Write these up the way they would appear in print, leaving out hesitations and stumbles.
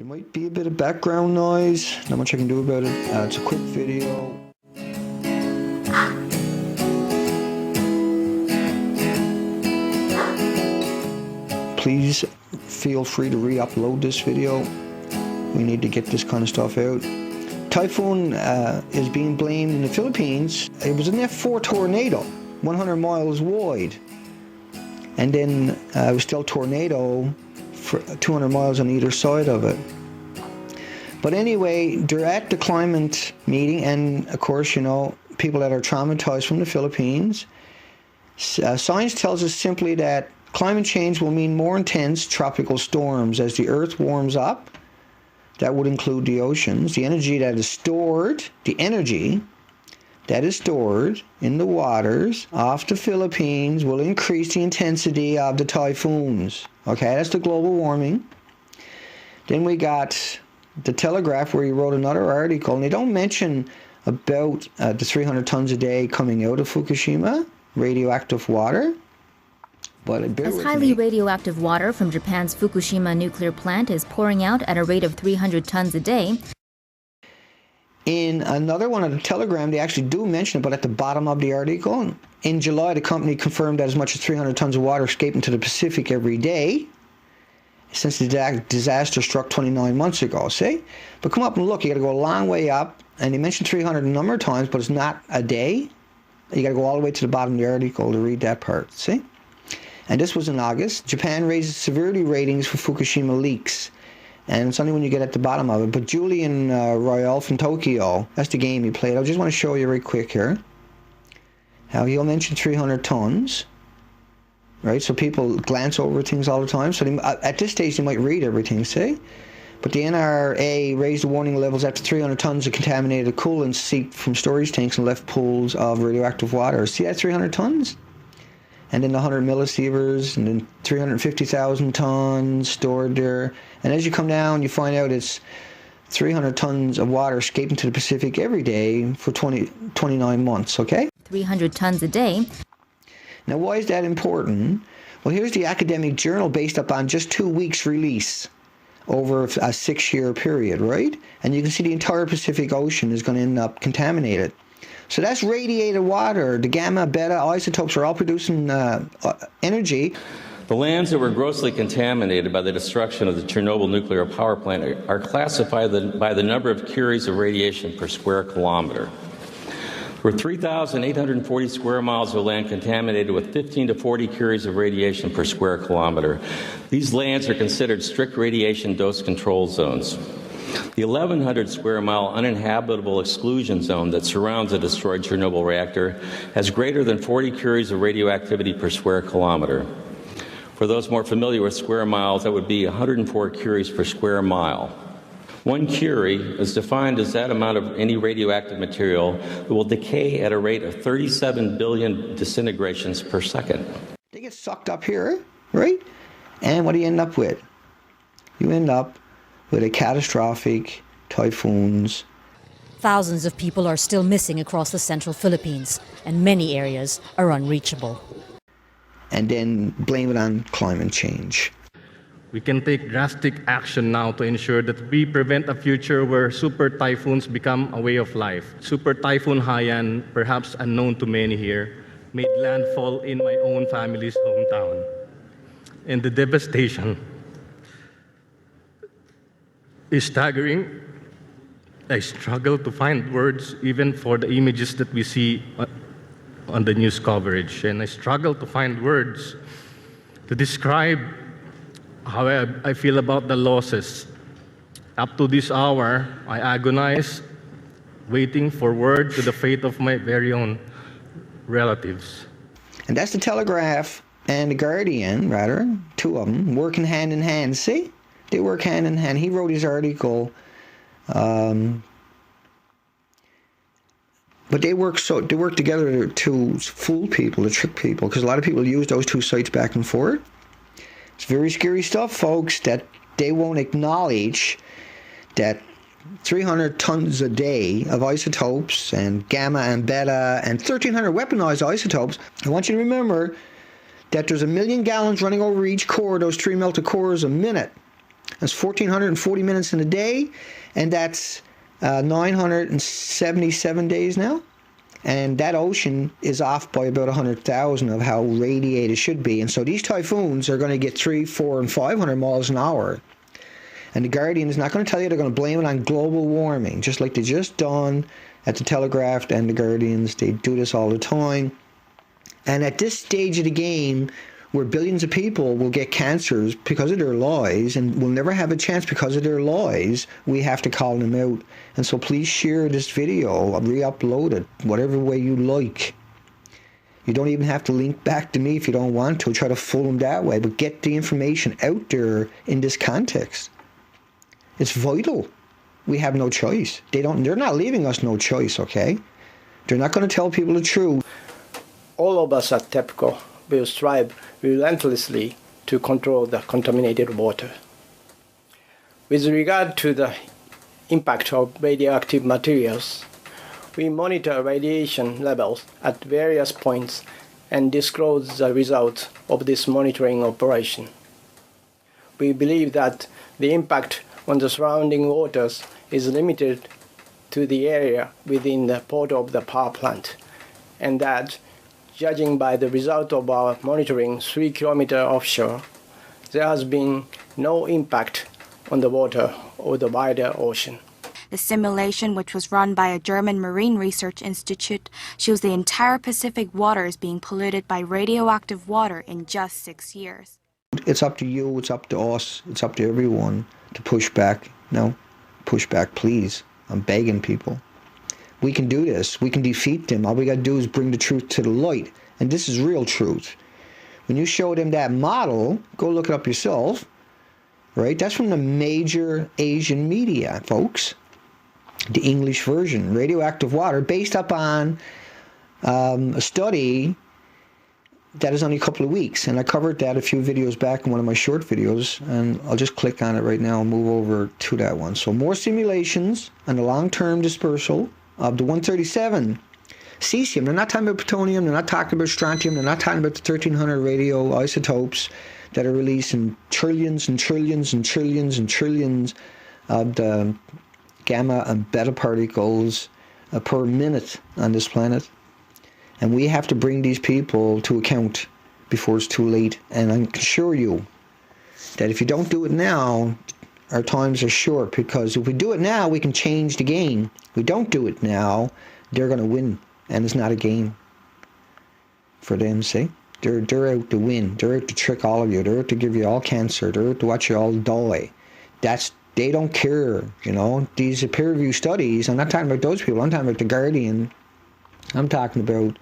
There might be a bit of background noise, not much I can do about it. It's a quick video. Please feel free to re-upload this video. We need to get this kind of stuff out. Typhoon is being blamed in the Philippines. It was an F4 tornado, 100 miles wide. And then it was still tornado for 200 miles on either side of it. But anyway, they're at the climate meeting, and of course, you know, people that are traumatized from the Philippines. Science tells us simply that climate change will mean more intense tropical storms as the Earth warms up. That would include the oceans. The energy that is stored in the waters off the Philippines will increase the intensity of the typhoons. Okay, that's the global warming. Then we got the Telegraph, where he wrote another article, and they don't mention about the 300 tons a day coming out of Fukushima, radioactive water. But as highly radioactive water from Japan's Fukushima nuclear plant is pouring out at a rate of 300 tons a day. In another one of the Telegram, they actually do mention it, but at the bottom of the article, in July, the company confirmed that as much as 300 tons of water escaped into the Pacific every day since the disaster struck 29 months ago, see? But come up and look, you got to go a long way up, and they mentioned 300 a number of times, but it's not a day. You got to go all the way to the bottom of the article to read that part, see? And this was in August. Japan raises severity ratings for Fukushima leaks. And it's only when you get at the bottom of it. But Julian Royal from Tokyo, that's the game he played. I just want to show you very quick here how he'll mention 300 tons. Right? So people glance over things all the time. So at this stage, they might read everything, see? But the NRA raised the warning levels after 300 tons of contaminated coolant seeped from storage tanks and left pools of radioactive water. See that 300 tons? And then the 100 millisieverts, and then 350,000 tons stored there. And as you come down, you find out it's 300 tons of water escaping to the Pacific every day for 29 months, okay? 300 tons a day. Now, why is that important? Well, here's the academic journal based upon just 2 weeks release over a 6-year period, right? And you can see the entire Pacific Ocean is going to end up contaminated. So that's radiated water. The gamma, beta isotopes are all producing energy. The lands that were grossly contaminated by the destruction of the Chernobyl nuclear power plant are classified by the number of curies of radiation per square kilometer. There were 3,840 square miles of land contaminated with 15 to 40 curies of radiation per square kilometer. These lands are considered strict radiation dose control zones. The 1,100 square mile uninhabitable exclusion zone that surrounds the destroyed Chernobyl reactor has greater than 40 curies of radioactivity per square kilometer. For those more familiar with square miles, that would be 104 curies per square mile. 1 curie is defined as that amount of any radioactive material that will decay at a rate of 37 billion disintegrations per second. They get sucked up here, right? And what do you end up with? You end up with a catastrophic typhoons. Thousands of people are still missing across the central Philippines, and many areas are unreachable. And then blame it on climate change. We can take drastic action now to ensure that we prevent a future where super typhoons become a way of life. Super Typhoon Haiyan, perhaps unknown to many here, made landfall in my own family's hometown. And the devastation is staggering. I struggle to find words even for the images that we see on the news coverage. And I struggle to find words to describe how I feel about the losses. Up to this hour, I agonize, waiting for word to the fate of my very own relatives. And that's the Telegraph and the Guardian, rather, 2 of them, working hand in hand. See? They work hand in hand. He wrote his article, but they work together to fool people, to trick people, because a lot of people use those 2 sites back and forth. It's very scary stuff, folks, that they won't acknowledge that 300 tons a day of isotopes and gamma and beta and 1,300 weaponized isotopes. I want you to remember that there's 1 million gallons running over each core, those 3 melted cores a minute. That's 1,440 minutes in a day, and that's 977 days now. And that ocean is off by about 100,000 of how radiated it should be. And so these typhoons are going to get 300, 400, and 500 miles an hour. And the Guardian is not going to tell you they're going to blame it on global warming, just like they just done at the Telegraph and the Guardians. They do this all the time. And at this stage of the game, where billions of people will get cancers because of their lies and will never have a chance because of their lies, we have to call them out. And so please share this video, re-upload it, whatever way you like. You don't even have to link back to me if you don't want to. Try to fool them that way, but get the information out there in this context. It's vital. We have no choice. They're not leaving us no choice, okay? They're not going to tell people the truth. All of us at TEPCO will strive relentlessly to control the contaminated water. With regard to the impact of radioactive materials, we monitor radiation levels at various points and disclose the results of this monitoring operation. We believe that the impact on the surrounding waters is limited to the area within the port of the power plant, and that, judging by the result of our monitoring 3 kilometers offshore, there has been no impact on the water or the wider ocean. The simulation, which was run by a German marine research institute, shows the entire Pacific waters being polluted by radioactive water in just 6 years. It's up to you, it's up to us, it's up to everyone to push back. No, push back, please. I'm begging people. We can do this. We can defeat them. All we got to do is bring the truth to the light. And this is real truth. When you show them that model, go look it up yourself, right? That's from the major Asian media, folks. The English version, radioactive water, based upon a study that is only a couple of weeks. And I covered that a few videos back in one of my short videos, and I'll just click on it right now and move over to that one. So more simulations and the long-term dispersal of the 137 cesium. They're not talking about plutonium, they're not talking about strontium, they're not talking about the 1300 radioisotopes that are released in trillions and trillions and trillions and trillions of the gamma and beta particles per minute on this planet. And we have to bring these people to account before it's too late. And I can assure you that if you don't do it now, our times are short, because if we do it now, we can change the game. If we don't do it now, they're going to win, and it's not a game for them, see? They're out to win. They're out to trick all of you. They're out to give you all cancer. They're out to watch you all die. They don't care, you know? These are peer-reviewed studies. I'm not talking about those people. I'm talking about the Guardian. I'm talking about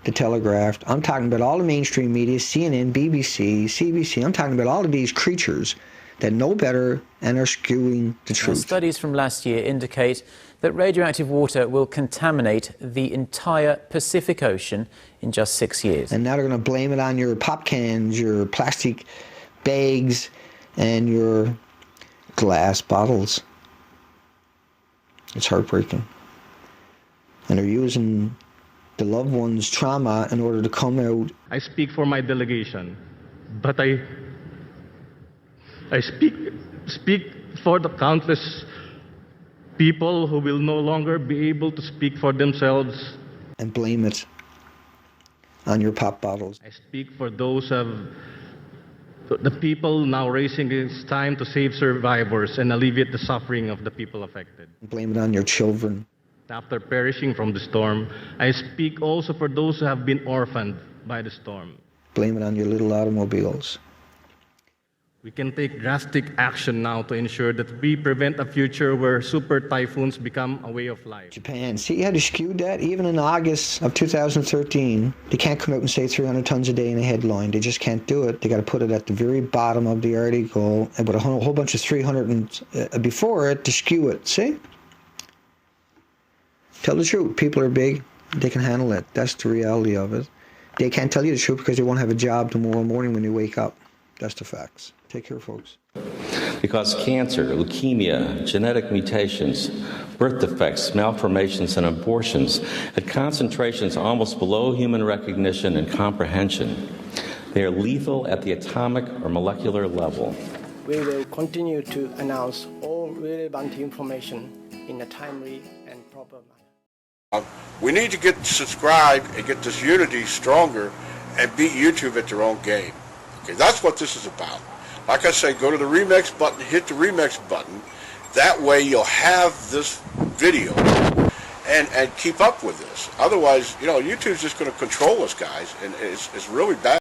the Telegraph. I'm talking about all the mainstream media, CNN, BBC, CBC. I'm talking about all of these creatures that know better and are skewing the truth. Studies from last year indicate that radioactive water will contaminate the entire Pacific Ocean in just 6 years. And now they're going to blame it on your pop cans, your plastic bags, and your glass bottles. It's heartbreaking. And they're using the loved one's trauma in order to come out. I speak for my delegation, but I speak for the countless people who will no longer be able to speak for themselves. And blame it on your pop bottles. I speak for those the people now raising this time to save survivors and alleviate the suffering of the people affected. Blame it on your children. After perishing from the storm, I speak also for those who have been orphaned by the storm. Blame it on your little automobiles. We can take drastic action now to ensure that we prevent a future where super typhoons become a way of life. Japan, see how they skewed that? Even in August of 2013, they can't come out and say 300 tons a day in a headline. They just can't do it. They got to put it at the very bottom of the article, and with a whole bunch of 300 before it to skew it. See? Tell the truth. People are big. They can handle it. That's the reality of it. They can't tell you the truth because they won't have a job tomorrow morning when you wake up. That's the facts. Take care, folks. Because cancer, leukemia, genetic mutations, birth defects, malformations, and abortions at concentrations almost below human recognition and comprehension. They are lethal at the atomic or molecular level. we will continue to announce all relevant information in a timely and proper manner. We need to get subscribed and get this unity stronger and beat YouTube at their own game. Okay, that's what this is about. Like I say, go to the remix button, hit the remix button. That way you'll have this video and keep up with this. Otherwise, YouTube's just going to control us, guys, and it's really bad.